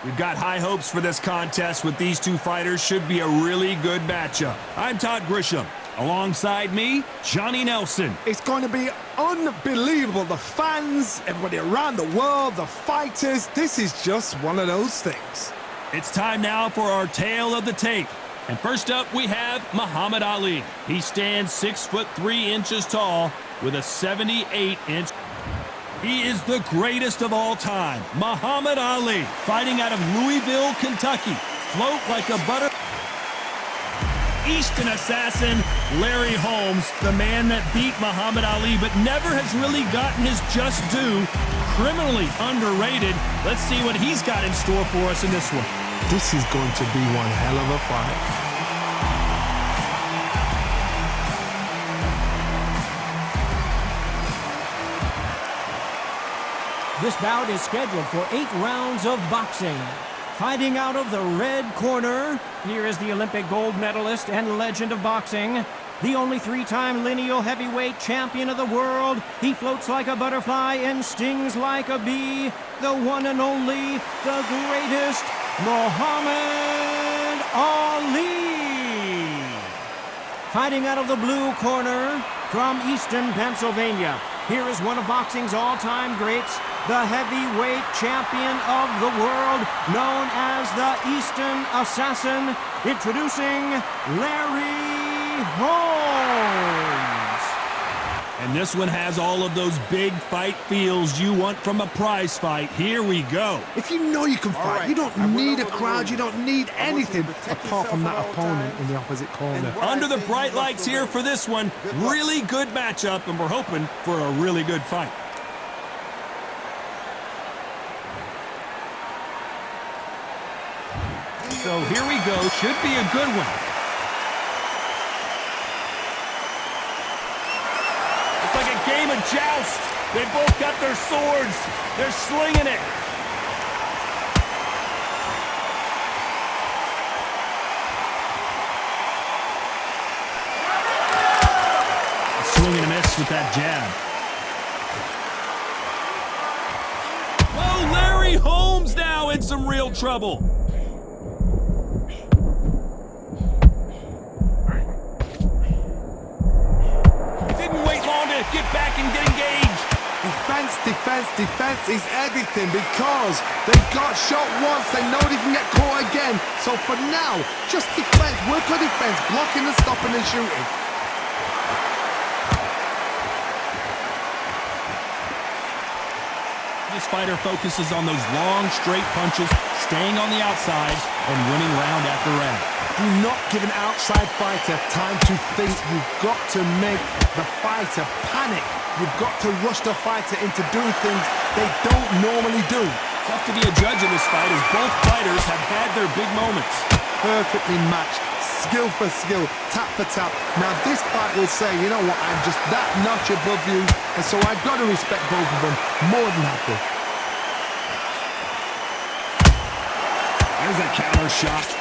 We've got high hopes for this contest with these two fighters. Should be a really good matchup. I'm Todd Grisham. Alongside me, Johnny Nelson. It's going to be unbelievable. The fans, everybody around the world, the fighters. This is just one of those things. It's time now for our tale of the tape. And first up, we have Muhammad Ali. He stands 6'3" tall with a 78-inch. He is the greatest of all time, Muhammad Ali, fighting out of Louisville, Kentucky. Float like a butter. Eastern assassin, Larry Holmes, the man that beat Muhammad Ali but never has really gotten his just due. Criminally underrated. Let's see what he's got in store for us in this one. This is going to be one hell of a fight. This bout is scheduled for 8 rounds of boxing. Fighting out of the red corner, here is the Olympic gold medalist and legend of boxing, the only 3-time lineal heavyweight champion of the world. He floats like a butterfly and stings like a bee. The one and only, the greatest, Muhammad Ali. Fighting out of the blue corner from Eastern Pennsylvania, here is one of boxing's all-time greats, the heavyweight champion of the world, known as the Eastern Assassin, introducing Larry Holmes. And this one has all of those big fight feels you want from a prize fight. Here we go. If you know you can fight, you don't need a crowd, you don't need anything apart from that opponent in the opposite corner. Under the bright lights here for this one, really good matchup, and we're hoping for a really good fight. So here we go, should be a good one. It's like a game of joust. They both got their swords. They're slinging it. Swing and a miss with that jab. Oh, Larry Holmes now in some real trouble. Get back and get engaged. Defense, defense, defense is everything because they got shot once. They know they can get caught again. So for now, just defense, work on defense, blocking and stopping and shooting. This fighter focuses on those long, straight punches, staying on the outside and winning round after round. Do not give an outside fighter time to think. You've got to make the fighter panic. You've got to rush the fighter into doing things they don't normally do. Tough to be a judge in this fight as both fighters have had their big moments. Perfectly matched, skill for skill, tap for tap. Now this fight will say, you know what, I'm just that notch above you, and so I've got to respect both of them more than happy. There's a counter shot.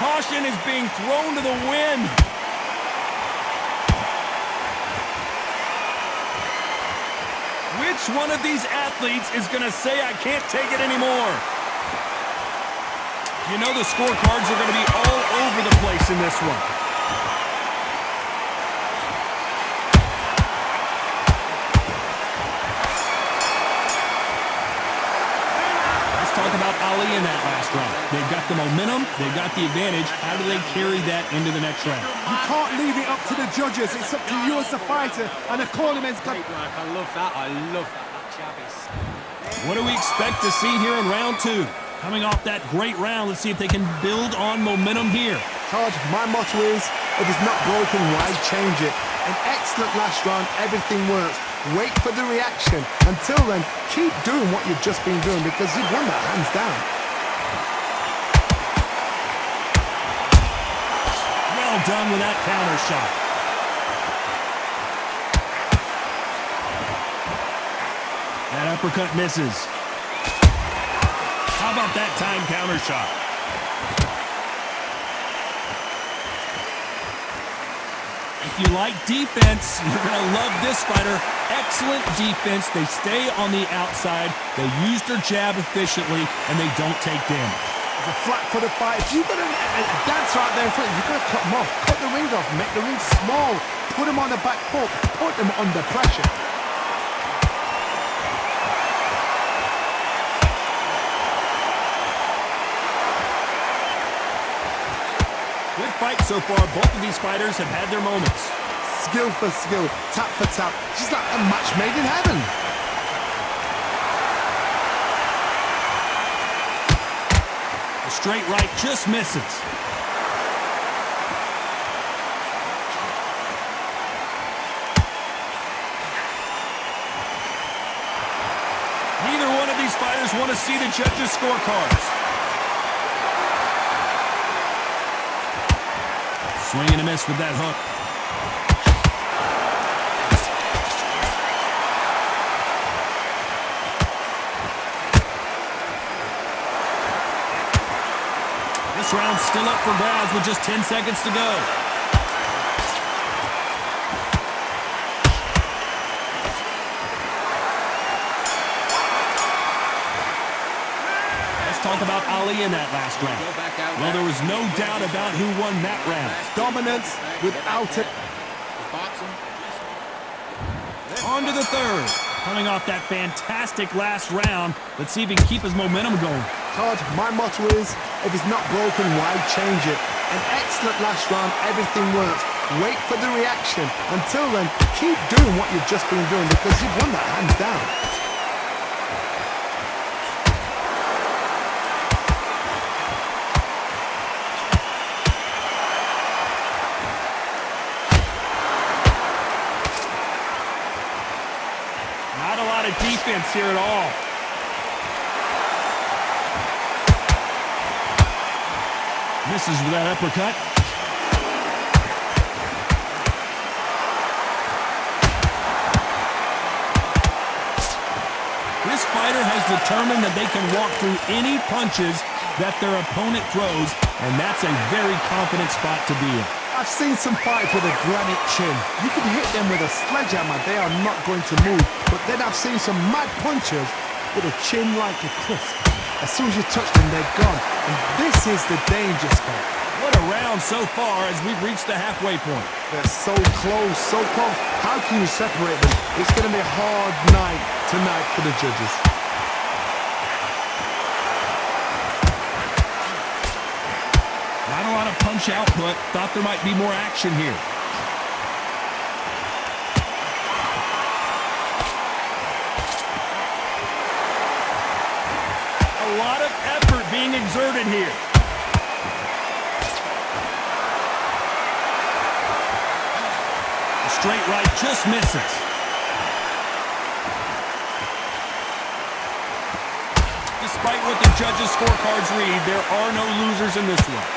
Caution is being thrown to the wind. Which one of these athletes is going to say, I can't take it anymore? You know the scorecards are going to be all over the place in this one. Talk about Ali in that last round. They've got the momentum, they've got the advantage. How do they carry that into the next round? You can't leave it up to the judges. It's up to you as a fighter, and the cornerman's got... I love that. I love that. That jab is... What do we expect to see here in round 2? Coming off that great round, let's see if they can build on momentum here. Todd, my motto is, if it's not broken, why change it? An excellent last round, everything works. Wait for the reaction. Until then, keep doing what you've just been doing because you've won that hands down. Well done with that counter shot. That uppercut misses. How about that time counter shot? If you like defense, you're going to love this fighter. Excellent defense. They stay on the outside. They use their jab efficiently, and they don't take damage. It's a flat for the fight. If you've got a dancer out there in front, you've got to cut them off. Cut the ring off. Make the ring small. Put them on the back foot. Put them under pressure. Good fight so far. Both of these fighters have had their moments. Skill for skill, tap for tap. Just like a match made in heaven. The straight right just misses. Neither one of these fighters want to see the judges' scorecards. Swing and a miss with that hook. This round's still up for grabs with just 10 seconds to go. Let's talk about Ali in that last round. Well, there was no doubt about who won that round. Dominance without it. On to the third. Coming off that fantastic last round, let's see if he can keep his momentum going. Todd, my motto is, if it's not broken, why change it? An excellent last round, everything works. Wait for the reaction. Until then, keep doing what you've just been doing because you've won that hands down. Not a lot of defense here at all. Misses with that uppercut. This fighter has determined that they can walk through any punches that their opponent throws, and that's a very confident spot to be in. I've seen some fights with a granite chin. You can hit them with a sledgehammer, they are not going to move. But then I've seen some mad punchers with a chin like a crisp. As soon as you touch them, they're gone. And this is the danger spot. What a round so far as we've reached the halfway point. They're so close, so close. How can you separate them? It's going to be a hard night tonight for the judges. Not a lot of punch output. Thought there might be more action here. A lot of effort being exerted here. The straight right just misses. Despite what the judges' scorecards read, there are no losers in this one.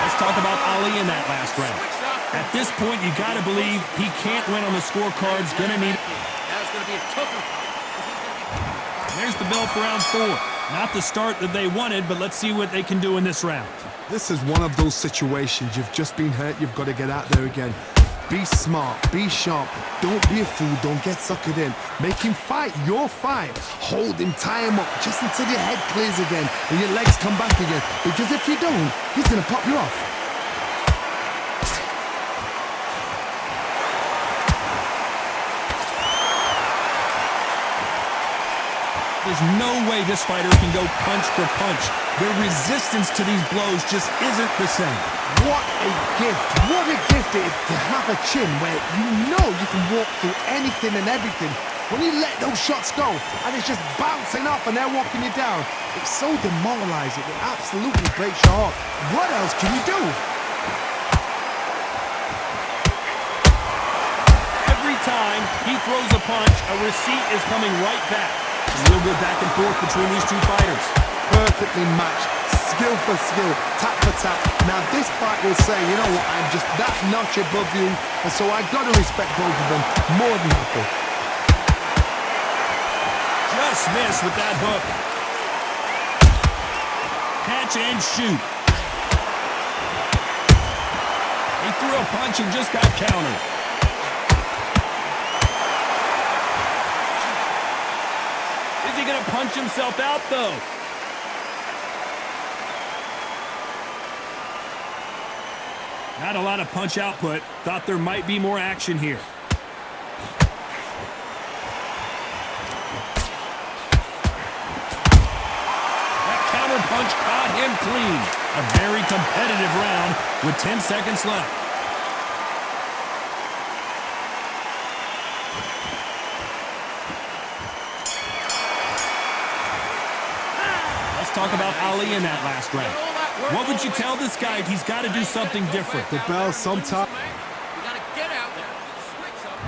Let's talk about Ali in that last round. At this point, you got to believe he can't win on the scorecards. Gonna need. That's going to be a tougher fight. There's the bell for round 4. Not the start that they wanted, but let's see what they can do in this round. This is one of those situations. You've just been hurt. You've got to get out there again. Be smart. Be sharp. Don't be a fool. Don't get suckered in. Make him fight your fight. Hold him. Tie him up just until your head clears again and your legs come back again. Because if you don't, he's going to pop you off. There's no way this fighter can go punch for punch. Their resistance to these blows just isn't the same. What a gift. What a gift it is to have a chin where you know you can walk through anything and everything. When you let those shots go and it's just bouncing off and they're walking you down, it's so demoralizing. It absolutely breaks your heart. What else can you do? Every time he throws a punch, a receipt is coming right back. A real good back and forth between these two fighters. Perfectly matched, skill for skill, tap for tap. Now this fight will say, you know what, I'm just that notch above you, and so I got to respect both of them more than equal. just missed with that hook. Catch and shoot. He threw a punch and just got countered. Is he going to punch himself out, though? Not a lot of punch output. Thought there might be more action here. That counter punch caught him clean. A very competitive round with 10 seconds left. Let's talk about Ali in that last round. What would you tell this guy if he's got to do something different? The bell sometimes. You got to get out there. Switch up.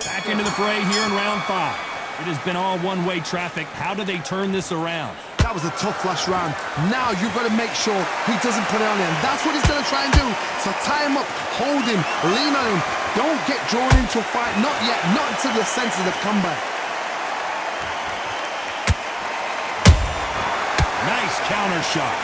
Back into the fray here in round 5. It has been all one-way traffic. How do they turn this around? That was a tough last round. Now you've got to make sure he doesn't put it on him. That's what he's going to try and do. So tie him up, hold him, lean on him. Don't get drawn into a fight. Not yet. Not until your senses have come back. Nice counter shot.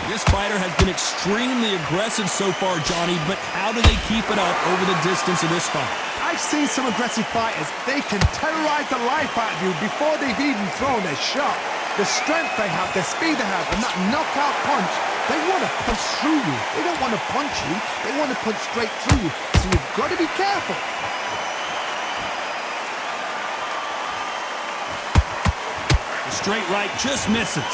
This fighter has been extremely aggressive so far, Johnny, but how do they keep it up over the distance of this fight? I've seen some aggressive fighters. They can terrorize the life out of you before they've even thrown their shot. The strength they have, the speed they have, and that knockout punch, they want to punch through you. They don't want to punch you. They want to punch straight through you. So you've got to be careful. The straight right just misses.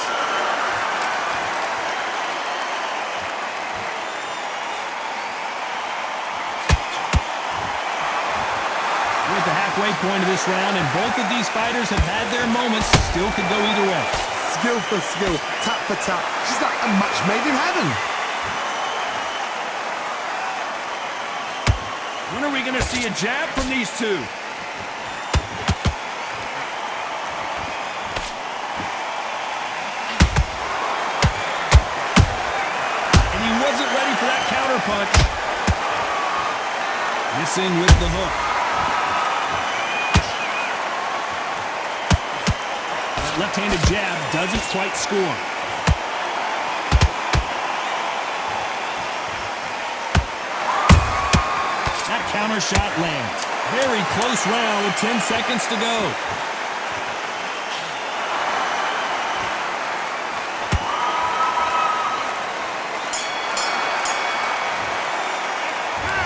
We're at the halfway point of this round, and both of these fighters have had their moments. Still could go either way. Skill for skill, tap for tap. Just like a match made in heaven. When are we going to see a jab from these two? And he wasn't ready for that counter punch. Missing with the hook. That left-handed jab doesn't quite score. That counter shot lands. Very close round with 10 seconds to go.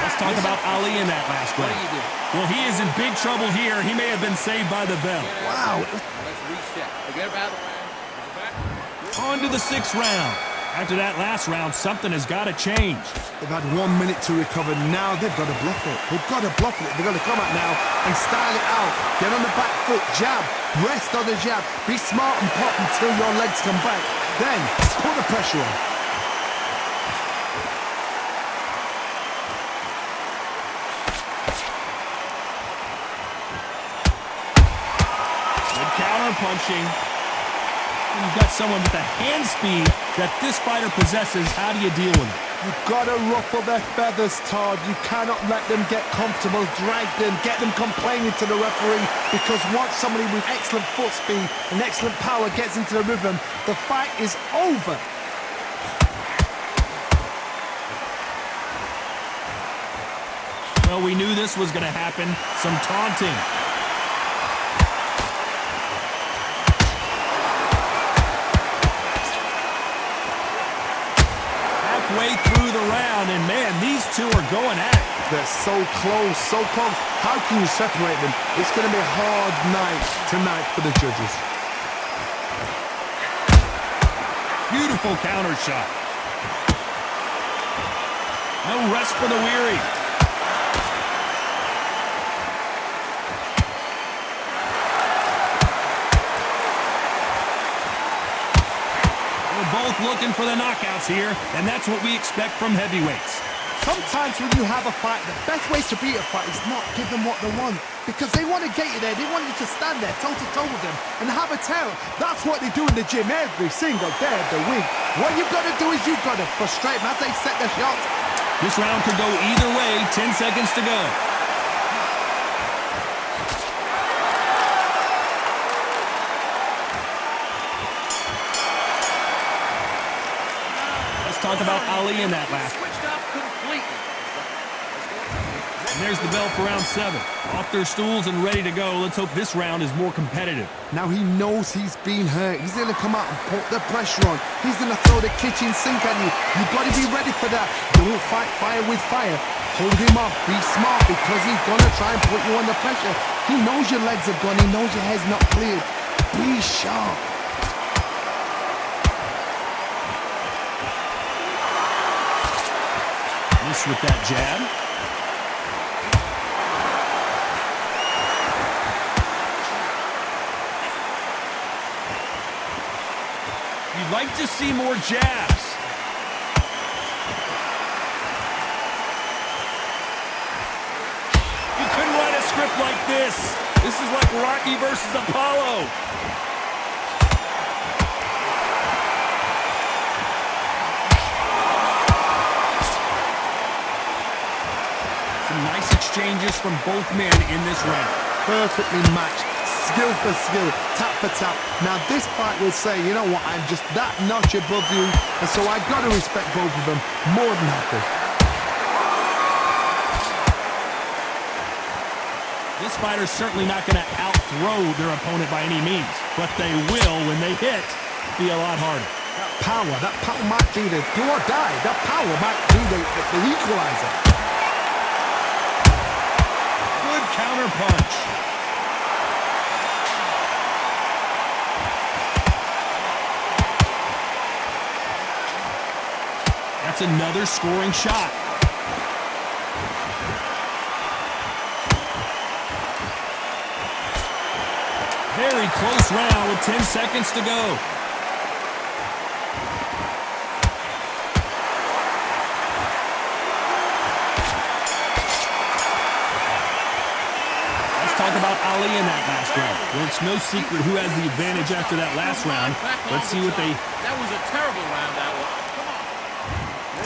Let's talk about Ali in that last round. What do you do? Well, he is in big trouble here. He may have been saved by the bell. Wow. Let's reset. Forget about the round. There's a back. On to the 6th round. After that last round, something has got to change. They've had 1 minute to recover. Now they've got to bluff it. They've got to bluff it. They've got to come out now and style it out. Get on the back foot, jab, rest on the jab. Be smart and pop until your legs come back. Then put the pressure on. Good counter punching. And you've got someone with the hand speed that this fighter possesses. How do you deal with it? You've got to ruffle their feathers, Todd. You cannot let them get comfortable, drag them, get them complaining to the referee, because once somebody with excellent foot speed and excellent power gets into the rhythm, the fight is over. Well, we knew this was going to happen. Some taunting. Halfway through the round, and man, these two are going at it. They're so close, so close. How can you separate them? It's going to be a hard night tonight for the judges. Beautiful counter shot. No rest for the weary. We're both looking for the knockouts here, and that's what we expect from heavyweights. Sometimes when you have a fight, the best way to beat a fight is not give them what they want. Because they want to get you there. They want you to stand there toe-to-toe with them and have a terror. That's what they do in the gym every single day of the week. What you've got to do is you've got to frustrate them as they set their shots. This round could go either way. 10 seconds to go. talk about Ali in that last. Switched off completely. And there's the bell for round 7. Off their stools and ready to go. Let's hope this round is more competitive. Now he knows he's been hurt. He's going to come out and put the pressure on. He's going to throw the kitchen sink at you. You've got to be ready for that. Don't fight fire with fire. Hold him off. Be smart because he's going to try and put you under pressure. He knows your legs have gone. He knows your head's not cleared. Be sharp. Miss with that jab. You'd like to see more jabs. You couldn't write a script like this. This is like Rocky versus Apollo. Some nice exchanges from both men in this round. Perfectly matched. Skill for skill, tap for tap. Now this fight will say, you know what, I'm just that notch above you, and so I got to respect both of them more than happy. This fighter's certainly not going to out-throw their opponent by any means, but they will, when they hit, be a lot harder. That power might be the do or die. That power might be the equalizer. Good counter punch. That's another scoring shot. Very close round with 10 seconds to go. Let's talk about Ali in that last round. Well, it's no secret who has the advantage after that last round. Let's see what they... That was a terrible round, that was.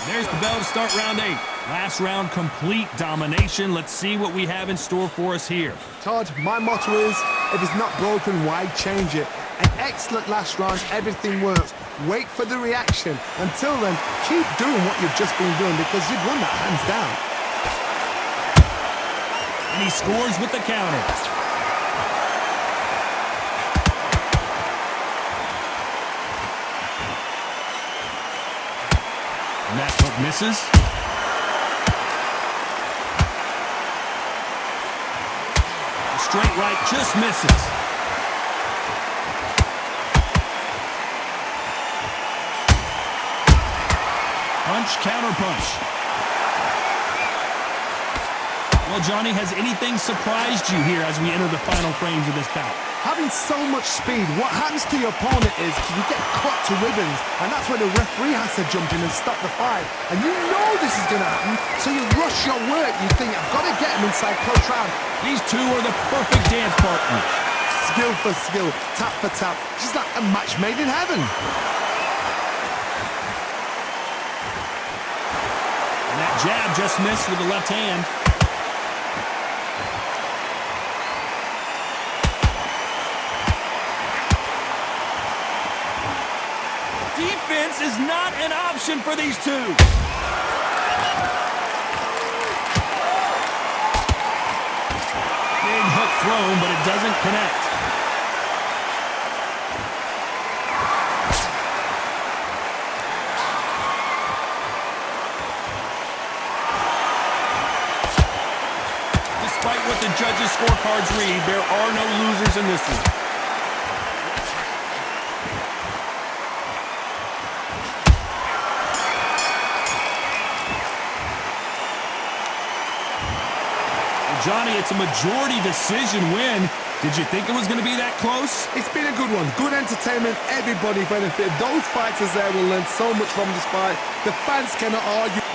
There's the bell to start round 8. Last round, complete domination. Let's see what we have in store for us here. Todd, my motto is, if it's not broken, why change it? An excellent last round, everything works. Wait for the reaction. Until then, keep doing what you've just been doing because you've won that hands down. And he scores with the counter. And that hook misses. A straight right just misses. Punch, counter punch. Well, Johnny, has anything surprised you here as we enter the final frames of this bout? Having so much speed, what happens to your opponent is you get cut to ribbons, and that's where the referee has to jump in and stop the fight. And you know this is going to happen, so you rush your work. You think, I've got to get him inside close round. These two are the perfect dance partners. Skill for skill, tap for tap. Just like a match made in heaven. And that jab just missed with the left hand. Defense is not an option for these two. Big hook thrown, but it doesn't connect. Despite what the judges' scorecards read, there are no losers in this one. Johnny, it's a majority decision win. Did you think it was going to be that close? It's been a good one. Good entertainment. Everybody benefited. Those fighters there will learn so much from this fight. The fans cannot argue.